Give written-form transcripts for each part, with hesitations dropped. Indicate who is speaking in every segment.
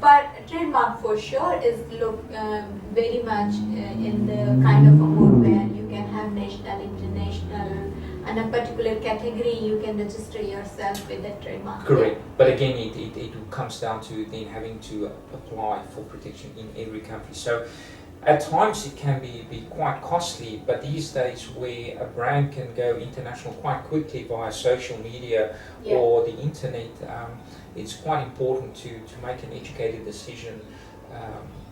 Speaker 1: But trademark for sure is very much in the kind of a mode where you can have national, international, and a particular category you can register yourself with the trademark.
Speaker 2: Correct. But again, it comes down to then having to apply for protection in every country. So at times it can be quite costly, but these days where a brand can go international quite quickly via social media or the internet, it's quite important to make an educated decision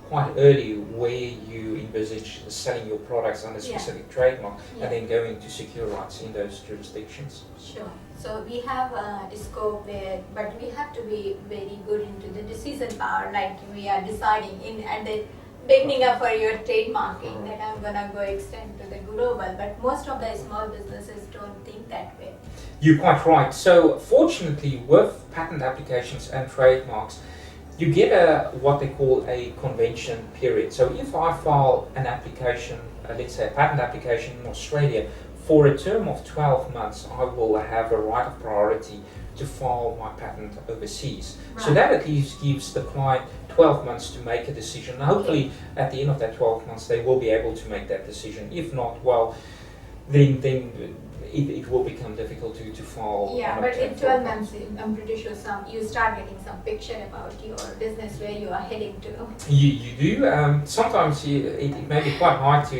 Speaker 2: quite early where you envisage selling your products under specific trademark and then going to secure rights in those jurisdictions.
Speaker 1: Sure. So we have a scope there, but we have to be very good into the decision power, like we are deciding at the beginning of your trademarking that I'm gonna go extend to the global, but most of the small businesses don't think that way.
Speaker 2: You're quite right. So fortunately with patent applications and trademarks, you get what they call a convention period. So if I file an application, let's say a patent application in Australia, for a term of 12 months, I will have a right of priority to file my patent overseas. Right. So that at least gives the client 12 months to make a decision. And hopefully at the end of that 12 months, they will be able to make that decision. If not, well, then it will become difficult to file.
Speaker 1: Yeah, but in 12 months, I'm pretty sure you start getting some picture about your business, where you are heading to.
Speaker 2: You do. Sometimes it may be quite hard to,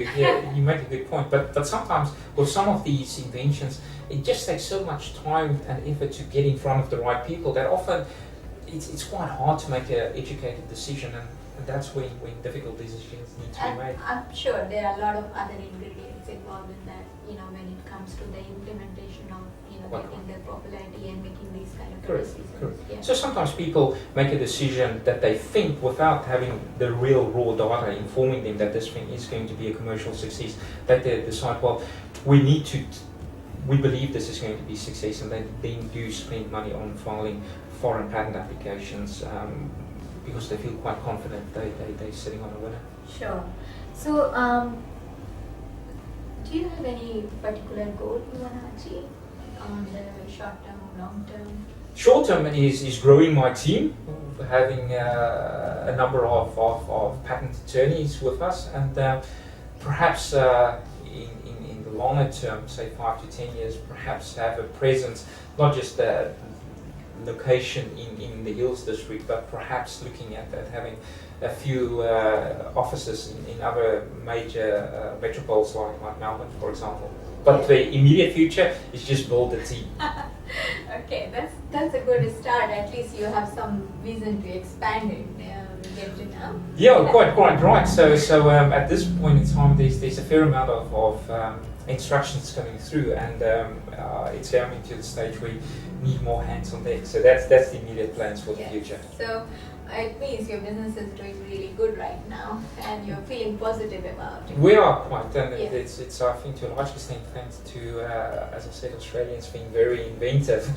Speaker 2: you make a good point, but sometimes with some of these inventions, it just takes so much time and effort to get in front of the right people that often it's quite hard to make an educated decision, and that's when difficult decisions need to be made.
Speaker 1: I'm sure there are a lot of other ingredients involved in that, when it comes to the implementation of, getting the popularity and making these kind of decisions.
Speaker 2: Correct.
Speaker 1: Yeah.
Speaker 2: So sometimes people make a decision that they think without having the real raw data informing them that this thing is going to be a commercial success, that they decide, well, we believe this is going to be a success, and they then do spend money on filing foreign patent applications because they feel quite confident they're sitting on a winner.
Speaker 1: Sure. So, do you have any particular goal you want to achieve on the short term, long term?
Speaker 2: Short term is growing my team, having a number of patent attorneys with us, and perhaps in the longer term, say 5 to 10 years, perhaps have a presence, not just a location in the Hills District, but perhaps looking at having a few offices in other major metropoles like Melbourne, for example. But the immediate future is just build the team.
Speaker 1: Okay, that's a good start. At least you have some vision to expand it. Get to know.
Speaker 2: Yeah, quite right. So at this point in time, there's a fair amount of instructions coming through, and it's coming to the stage where you need more hands on deck. So that's the immediate plans for the future. So
Speaker 1: it means your business is doing really good right now, and you're feeling positive about it.
Speaker 2: We are quite, and it's I think to a large extent thanks to, as I said, Australians being very inventive.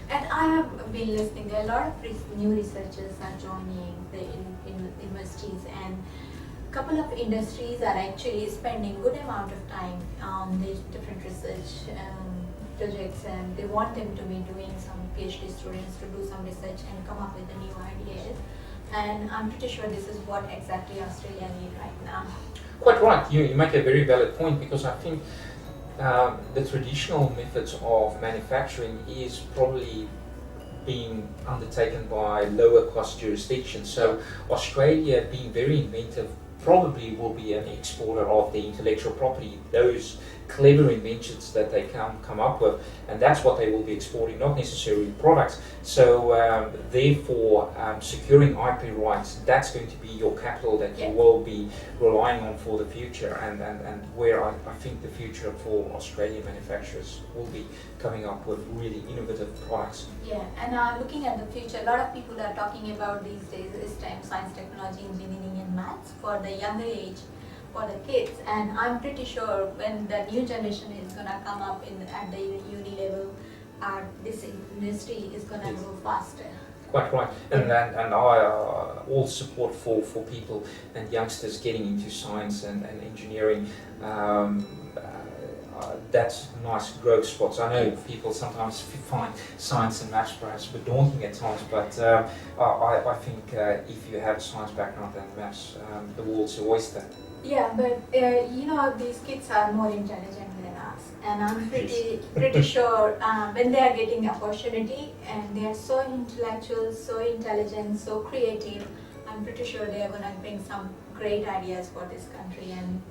Speaker 1: And I have been listening. There are a lot of new researchers are joining the universities, and a couple of industries are actually spending good amount of time on these different research projects, and they want them to be doing some PhD students to do some research and come up with the new ideas. And I'm pretty sure this is what exactly Australia needs right now.
Speaker 2: Quite right. You make a very valid point, because I think the traditional methods of manufacturing is probably being undertaken by lower cost jurisdictions. So Australia, being very inventive, probably will be an exporter of the intellectual property, those clever inventions that they come up with, and that's what they will be exporting, not necessarily products. So therefore, securing IP rights, that's going to be your capital that you will be relying on for the future, and where I think the future for Australian manufacturers will be coming up with really innovative products.
Speaker 1: Yeah, and looking at the future, a lot of people are talking about these days STEM, science, technology, engineering and maths for the younger age, for the kids, and I'm pretty sure when the new generation is gonna come up at the uni level, this industry is gonna grow faster.
Speaker 2: Quite right, and I all support for people and youngsters getting into science and engineering. that's nice growth spots. I know people sometimes find science and maths perhaps a bit daunting at times, but I think if you have a science background and maths, the world's your oyster.
Speaker 1: Yeah, but these kids are more intelligent than us, and I'm pretty sure when they are getting opportunity and they are so intellectual, so intelligent, so creative, I'm pretty sure they are gonna bring some great ideas for this country, and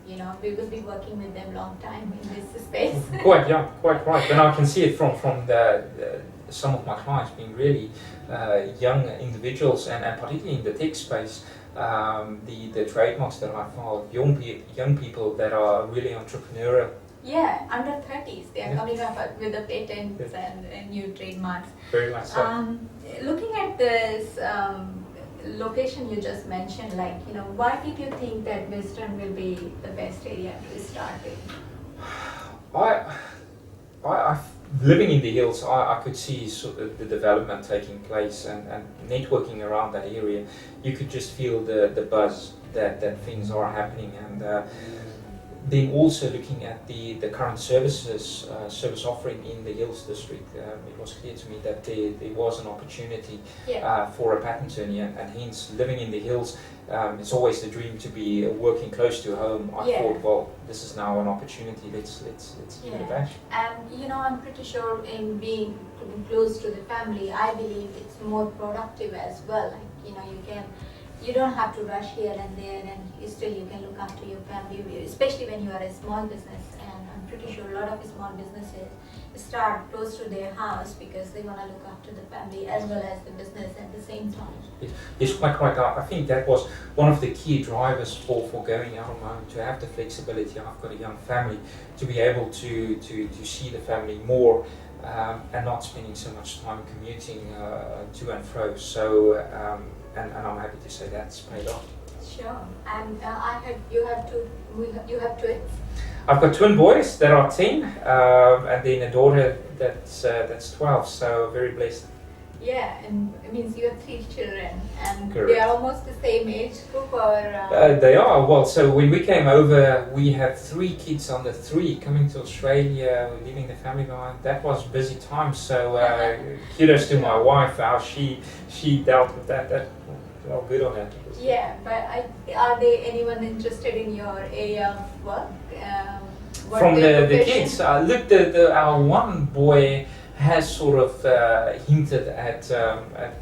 Speaker 1: we will be working with them long time in this space.
Speaker 2: Quite right. And I can see it from some of my clients being really young individuals, and particularly in the tech space. The trademarks that I found, young people that are really entrepreneurial.
Speaker 1: Yeah, under 30s, they are coming up with the patents and new trademarks.
Speaker 2: Very much so.
Speaker 1: Looking at this location you just mentioned, why did you think that Western will be the best area to start with?
Speaker 2: I living in the hills, I could see sort of the development taking place and networking around that area. You could just feel the buzz that things are happening, and then also looking at the current service offering in the Hills District, it was clear to me that there was an opportunity for a patent attorney, and hence living in the hills, it's always the dream to be working close to home. I thought, well, this is now an opportunity. Let's give it a bash.
Speaker 1: And I'm pretty sure in being close to the family, I believe it's more productive as well. You don't have to rush here and there, and still you can look after your family, especially when you are a small business. And I'm pretty sure a lot of small businesses start close to their house because they want to look after the family as well as the business at the same time.
Speaker 2: Yes, quite right. I think that was one of the key drivers for going out on my own, to have the flexibility. I've got a young family, to be able to see the family more, and not spending so much time commuting to and fro. So, and I'm happy to say that's paid off.
Speaker 1: Sure. And you have twins?
Speaker 2: I've got twin boys that are 10, and then a daughter that's 12. So very blessed.
Speaker 1: Yeah, and it means you have 3 children, and
Speaker 2: Correct.
Speaker 1: they are almost the same age group, or?
Speaker 2: They are. Well, so when we came over, we had 3 kids under 3 coming to Australia, leaving the family behind. That was busy time. So kudos to my wife, how she dealt with that. Well, good on her.
Speaker 1: Yeah, but are there anyone interested in your area of work?
Speaker 2: From the kids, look, our one boy has sort of hinted at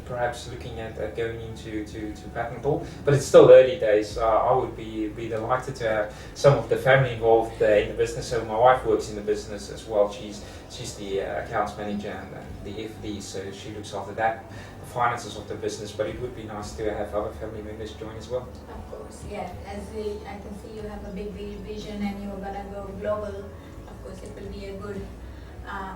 Speaker 2: perhaps looking at going into patent law, but it's still early days. I would be delighted to have some of the family involved in the business. So my wife works in the business as well. She's the accounts manager and the FD, so she looks after that, the finances of the business. But it would be nice to have other family members join as well.
Speaker 1: Of course, yeah. I can see you have a big vision and you're gonna go global. Of course, it will be a good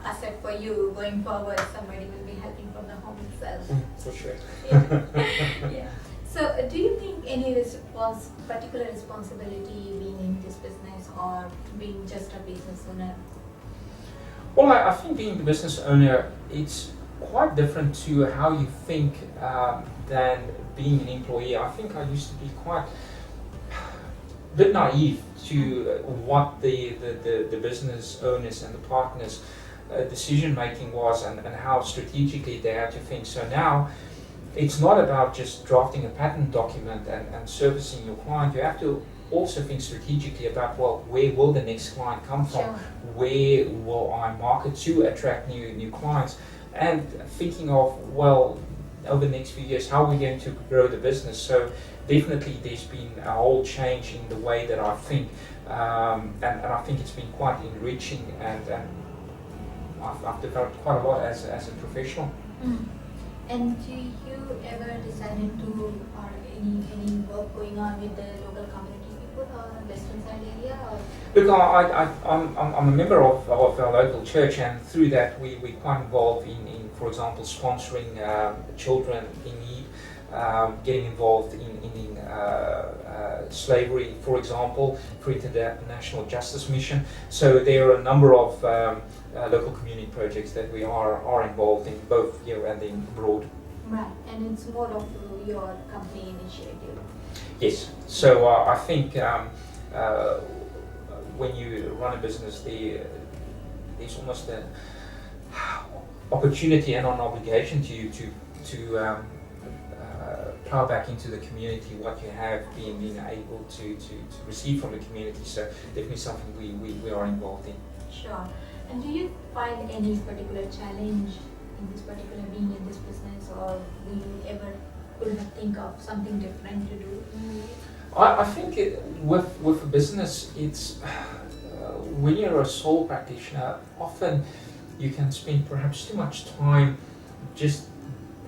Speaker 1: asset for you going forward. Somebody will be helping from the home itself.
Speaker 2: For sure.
Speaker 1: Yeah. Yeah. So, do you think any particular responsibility being in this business or being just a business owner?
Speaker 2: Well, I think being the business owner, it's quite different to how you think than being an employee. I think I used to be quite a bit naive to what the business owners and the partners decision making was, and how strategically they had to think. So now it's not about just drafting a patent document and servicing your client. You have to also think strategically about, well, where will the next client come from?
Speaker 1: Sure.
Speaker 2: Where will I market to attract new clients? And thinking of, well, over the next few years, how are we going to grow the business? So definitely there's been a whole change in the way that I think, and I think it's been quite enriching, and I've developed quite a lot as a professional.
Speaker 1: Mm. And do you ever decided to, or any work going on with the local community people or Western Side area? Or?
Speaker 2: Look, I'm a member of our local church, and through that we're quite involved in, for example, sponsoring children in need, getting involved in slavery, for example, through the National Justice Mission. So there are a number of local community projects that we are involved in, both here and abroad.
Speaker 1: Right, and it's more of your company initiative.
Speaker 2: Yes, so I think when you run a business, the there's almost a opportunity and an obligation to you to plow back into the community what you have been able to receive from the community. So definitely something we are involved in.
Speaker 1: Sure. And do you find any particular challenge in this particular being in this business, or do you ever could not think of something different to do?
Speaker 2: I think with a business, it's when you're a sole practitioner, often you can spend perhaps too much time just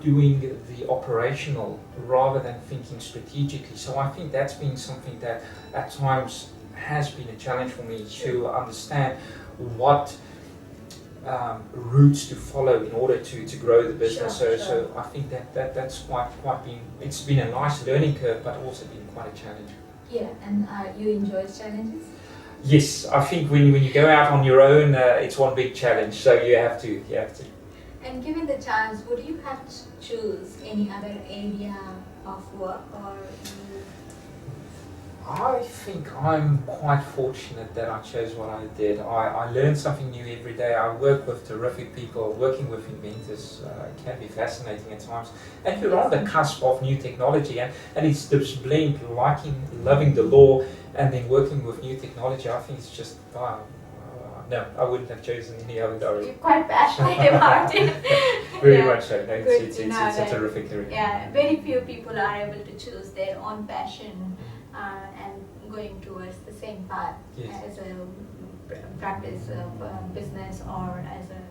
Speaker 2: doing the operational rather than thinking strategically. So I think that's been something that at times has been a challenge for me to understand what routes to follow in order to grow the business. So I think that's quite been, it's been a nice learning curve, but also been quite a challenge.
Speaker 1: Yeah, and you enjoy challenges?
Speaker 2: Yes, I think when you go out on your own, it's one big challenge. So you have to.
Speaker 1: And given the chance, would you have to choose any other area of work, or?
Speaker 2: I think I'm quite fortunate that I chose what I did. I learn something new every day. I work with terrific people. Working with inventors can be fascinating at times. And you're on the cusp of new technology. And it's this blend, loving the law and then working with new technology. I think it's just, no, I wouldn't have chosen any other direction.
Speaker 1: You're quite passionate about it.
Speaker 2: Very much so. No, it's a terrific career.
Speaker 1: Yeah, very few people are able to choose their own passion and going towards the same path as a practice of business or as an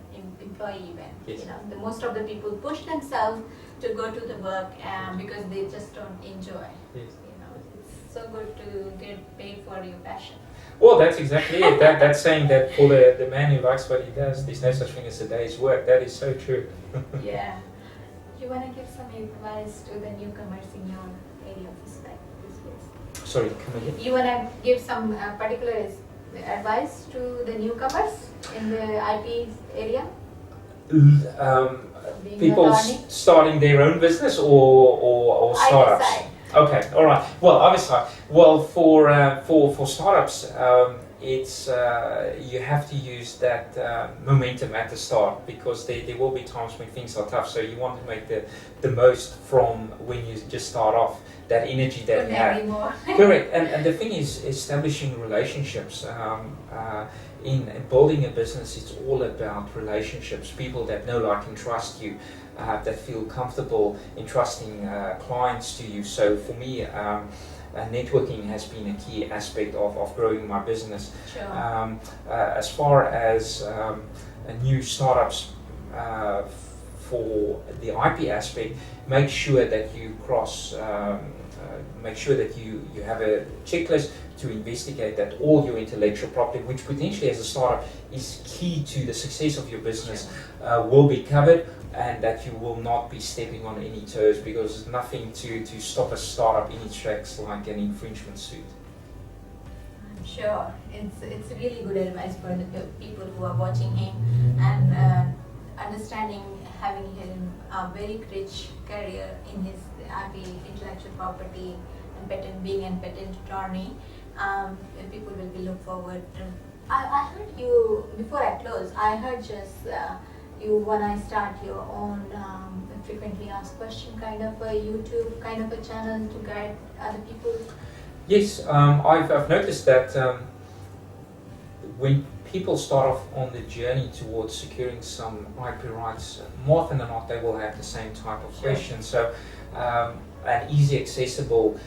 Speaker 1: employee even.
Speaker 2: Yes.
Speaker 1: You know, the most of the people push themselves to go to the work because they just don't enjoy.
Speaker 2: Yes.
Speaker 1: You know, it's so good to get paid for your passion.
Speaker 2: Well, that's exactly it. That's saying that for the man who likes what he does, there's no such thing as a day's work. That is so true.
Speaker 1: Yeah. You want to give some advice to the newcomers in your area of this space?
Speaker 2: Sorry, come again?
Speaker 1: You want to give some particular advice to the newcomers in the IP area?
Speaker 2: People starting their own business or startups?
Speaker 1: Either side.
Speaker 2: Okay, all right. Well, obviously, for startups, it's you have to use that momentum at the start, because there will be times when things are tough. So you want to make the most from when you just start off, that energy that you have. Correct. And the thing is establishing relationships. In building a business, it's all about relationships. People that know, like, and trust you. That feel comfortable entrusting clients to you. So for me, networking has been a key aspect of growing my business.
Speaker 1: Sure.
Speaker 2: As far as new startups, for the IP aspect, make sure that you make sure that you have a checklist to investigate that all your intellectual property, which potentially as a startup is key to the success of your business, will be covered, and that you will not be stepping on any toes, because there's nothing to stop a startup in its tracks like an infringement suit.
Speaker 1: I'm sure it's really good advice for the people who are watching him, and understanding, having him a very rich career in his IP, intellectual property, and being a patent attorney. People will be look forward to. I heard you, before I close, I heard just you when I start your own frequently asked question kind of a YouTube kind of a channel to guide other people.
Speaker 2: Yes, I've noticed that when people start off on the journey towards securing some IP rights, more often than not they will have the same type of question. So an easy, accessible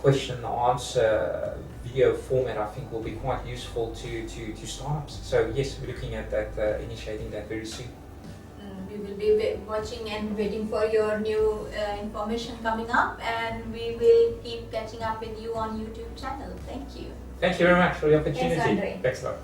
Speaker 2: question and answer video format, I think, will be quite useful to startups. So yes, we're looking at that, initiating that very soon.
Speaker 1: We will be watching and waiting for your new information coming up, and we will keep catching up with you on YouTube channel. Thank you.
Speaker 2: Thank you very much for the opportunity.
Speaker 1: Thanks, Andre.
Speaker 2: Thanks a lot.